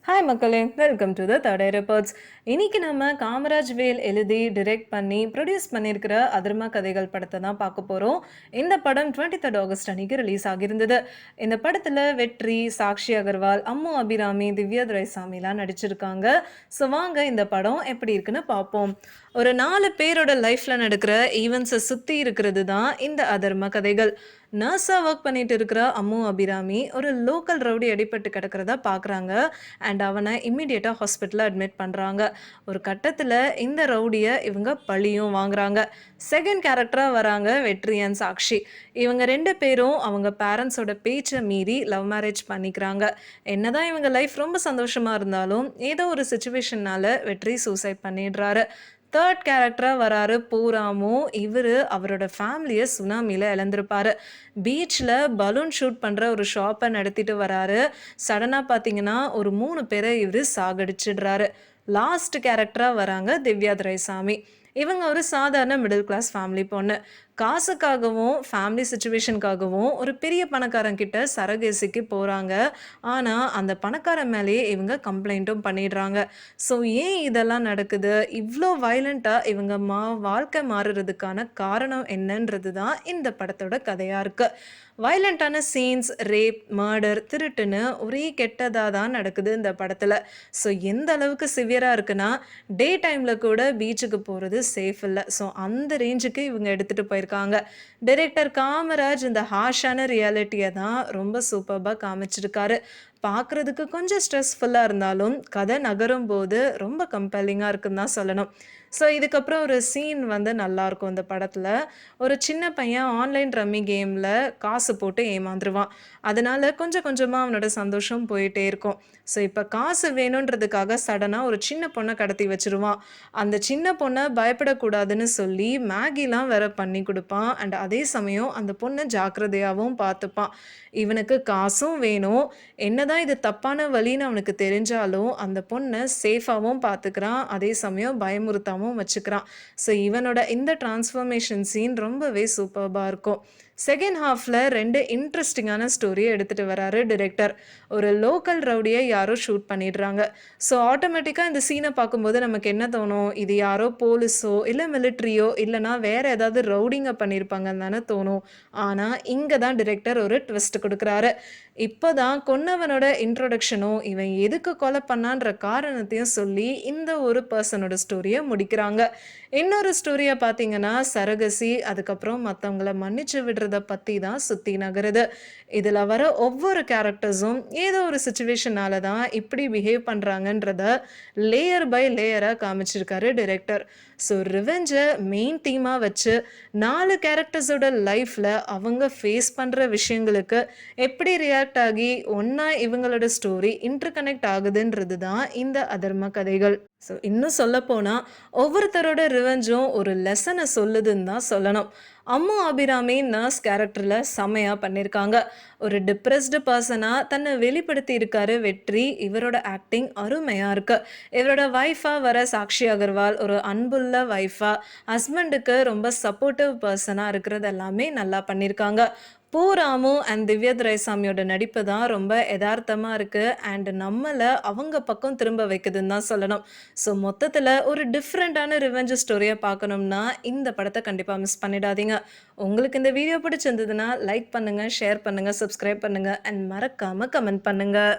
Hi மக்களே, welcome to the தடை reports. இன்னைக்கு நம்ம காமராஜ் வேல் எழுதி டிரெக்ட் பண்ணி ப்ரொடியூஸ் பண்ணியிருக்கிற அதர்மா கதைகள் படத்தை தான் பார்க்க போகிறோம். இந்த படம் 23 ஆகஸ்ட் அன்னைக்கு ரிலீஸ் ஆகியிருந்தது. இந்த படத்தில் வெற்றி, சாக்ஷி அகர்வால், அம்மு அபிராமி, திவ்யா துரைசாமிலாம் நடிச்சிருக்காங்க. ஸோ வாங்க இந்த படம் எப்படி இருக்குன்னு பார்ப்போம். ஒரு 4 பேரோட லைஃப்பில் நடக்கிற ஈவெண்ட்ஸை சுற்றி இருக்கிறது தான் இந்த அதர்ம கதைகள். நர்ஸாக ஒர்க் பண்ணிட்டு இருக்கிற அம்மு அபிராமி ஒரு லோக்கல் ரவுடி அடிபட்டு கிடக்கிறதா பார்க்குறாங்க. அண்ட் அவனை இம்மிடியேட்டாக ஹாஸ்பிட்டலில் அட்மிட் பண்ணுறாங்க. ஒரு கட்டத்தில் இந்த ரவுடியை இவங்க பழியும் வாங்குறாங்க. செகண்ட் கேரக்டராக வராங்க வெற்றி அண்ட் சாக்ஷி. இவங்க 2 பேரும் அவங்க பேரண்ட்ஸோட பேச்சை மீறி லவ் மேரேஜ் பண்ணிக்கிறாங்க. என்னதான் இவங்க லைஃப் ரொம்ப சந்தோஷமாக இருந்தாலும் ஏதோ ஒரு சுச்சுவேஷன்னால வெற்றி சூசைட் பண்ணிடுறாரு. தேர்ட் கேரக்டராக வராரு பூராமு. இவர் அவரோட ஃபேமிலியை சுனாமியில் இழந்திருப்பாரு. பீச்சில் பலூன் ஷூட் பண்ணுற ஒரு ஷாப்பை நடத்திட்டு வராரு. சடனாக பார்த்தீங்கன்னா ஒரு 3 பேரை இவர் சாகடிச்சிடுறாரு. லாஸ்ட் கேரக்டராக வராங்க திவ்யா துரைசாமி. இவங்க ஒரு சாதாரண மிடில் கிளாஸ் ஃபேமிலி பொண்ணு. காசுக்காகவும் ஃபேமிலி சுச்சுவேஷனுக்காகவும் ஒரு பெரிய பணக்காரன் கிட்ட சரகேசிக்கு போகிறாங்க. ஆனால் அந்த பணக்காரன் மேலேயே இவங்க கம்ப்ளைண்ட்டும் பண்ணிடுறாங்க. ஸோ ஏன் இதெல்லாம் நடக்குது? இவ்வளோ வயலண்ட்டாக இவங்க வாழ்க்கை மாறுறதுக்கான காரணம் என்னன்றது தான் இந்த படத்தோட கதையாக இருக்குது. வயலண்ட்டான சீன்ஸ், ரேப், மர்டர், திருட்டுன்னு ஒரே கெட்டதாக தான் நடக்குது இந்த படத்தில். ஸோ எந்த அளவுக்கு சிவியராக இருக்குன்னா டே டைமில் கூட பீச்சுக்கு போகிறது சேஃப் இல்லை. ஸோ அந்த ரேஞ்சுக்கு இவங்க எடுத்துகிட்டு போயிருக்காங்க. டைரக்டர் காமராஜ் இந்த ஹார்ஷான ரியாலிட்டியை தான் ரொம்ப சூப்பராக காமிச்சிருக்காரு. பார்க்குறதுக்கு கொஞ்சம் ஸ்ட்ரெஸ்ஃபுல்லாக இருந்தாலும் கதை நகரும் போது ரொம்ப கம்பெல்லிங்காக இருக்குன்னு தான் சொல்லணும். ஸோ இதுக்கப்புறம் ஒரு சீன் நல்லாயிருக்கும் இந்த படத்தில். ஒரு சின்ன பையன் ஆன்லைன் ரம்மி கேமில் காசு போட்டு ஏமாந்துருவான். அதனால் கொஞ்சம் கொஞ்சமாக அவனோட சந்தோஷம் போயிட்டே இருக்கும். ஸோ இப்போ காசு வேணுன்றதுக்காக சடனாக ஒரு சின்ன பொண்ணை கடத்தி வச்சுருவான். அந்த சின்ன பொண்ணை பயப்படக்கூடாதுன்னு சொல்லி மேகிலாம் வேற பண்ணி கொடுப்பான். அண்ட் அதே சமயம் அந்த பொண்ணை ஜாக்கிரதையாகவும் பார்த்துப்பான். இவனுக்கு காசும் வேணும், என்னதான் இது தப்பான வழின்னு அவனுக்கு தெரிஞ்சாலும் அந்த பொண்ணை சேஃபாகவும் பார்த்துக்கிறான், அதே சமயம் பயமுறுத்தாமல் வச்சுக்கிறான். ஸோ இவனோட இந்த டிரான்ஸ்ஃபர்மேஷன் சீன் ரொம்பவே சூப்பர்பாக இருக்கும். செகண்ட் ஹாஃபில் 2 இன்ட்ரெஸ்டிங்கான ஸ்டோரியை எடுத்துகிட்டு வராரு டிரெக்டர். ஒரு லோக்கல் ரவுடியை யாரோ ஷூட் பண்ணிடுறாங்க. ஸோ ஆட்டோமேட்டிக்காக இந்த சீனை பார்க்கும்போது நமக்கு என்ன தோணும்? இது யாரோ போலீஸோ இல்லை மிலிட்ரியோ இல்லைனா வேறு ஏதாவது ரவுடிங்க பண்ணியிருப்பாங்கன்னு தானே தோணும். ஆனால் இங்கே தான் டிரெக்டர் ஒரு ட்விஸ்ட் கொடுக்குறாரு. இப்போ தான் கொன்னவனோட இன்ட்ரொடக்ஷனும் இவன் எதுக்கு கொலை பண்ணான்ற காரணத்தையும் சொல்லி இந்த ஒரு பர்சனோட ஸ்டோரியை முடிக்கிறாங்க. இன்னொரு ஸ்டோரியை பார்த்தீங்கன்னா சரகசி, அதுக்கப்புறம் மற்றவங்கள மன்னிச்சு விடுறத பற்றி தான் சுற்றி நகருது. இதில் வர ஒவ்வொரு கேரக்டர்ஸும் ஏதோ ஒரு சுச்சுவேஷனால தான் இப்படி பிஹேவ் பண்ணுறாங்கன்றத லேயர் பை லேயராக காமிச்சிருக்காரு டிரெக்டர். ஸோ ரிவெஞ்சை மெயின் தீமாக வச்சு 4 கேரக்டர்ஸோட லைஃப்பில் அவங்க ஃபேஸ் பண்ணுற விஷயங்களுக்கு எப்படி ரியாக்ட் ஆகி ஒன்றா இவங்களோட ஸ்டோரி இன்டர் கனெக்ட் ஆகுதுன்றது தான் இந்த அதர்ம கதைகள். ஸோ இன்னும் சொல்லப்போனால் ஒவ்வொருத்தரோட ரிவெஞ்சும் ஒரு லெசனை சொல்லுதுன்னு தான் சொல்லணும். அம்மு அபிராமி நர்ஸ் கேரக்டரில் செம்மையாக பண்ணியிருக்காங்க. ஒரு டிப்ரெஸ்டு பர்சனாக தன்னை வெளிப்படுத்தி இருக்காரு வெற்றி. இவரோட ஆக்டிங் அருமையாக இருக்குது. இவரோட ஒய்ஃபாக வர சாக்ஷி அகர்வால் ஒரு அன்புள்ள ஒய்ஃபாக, ஹஸ்பண்டுக்கு ரொம்ப சப்போர்ட்டிவ் பர்சனாக இருக்கிறது எல்லாமே நல்லா பண்ணியிருக்காங்க. பூராமு அண்ட் திவ்யா துரைசாமியோட நடிப்பு தான் ரொம்ப யதார்த்தமாக இருக்குது. அண்ட் நம்மளை அவங்க பக்கம் திரும்ப வைக்குதுன்னு தான் சொல்லணும். ஸோ மொத்தத்தில் ஒரு டிஃப்ரெண்ட்டான ரிவெஞ்ச் ஸ்டோரியை பார்க்கணும்னா இந்த படத்தை கண்டிப்பாக மிஸ் பண்ணிடாதீங்க. உங்களுக்கு இந்த வீடியோ பிடிச்சிருந்ததுன்னா லைக் பண்ணுங்கள், ஷேர் பண்ணுங்கள், சப்ஸ்கிரைப் பண்ணுங்கள் அண்ட் மறக்காமல் கமெண்ட் பண்ணுங்கள்.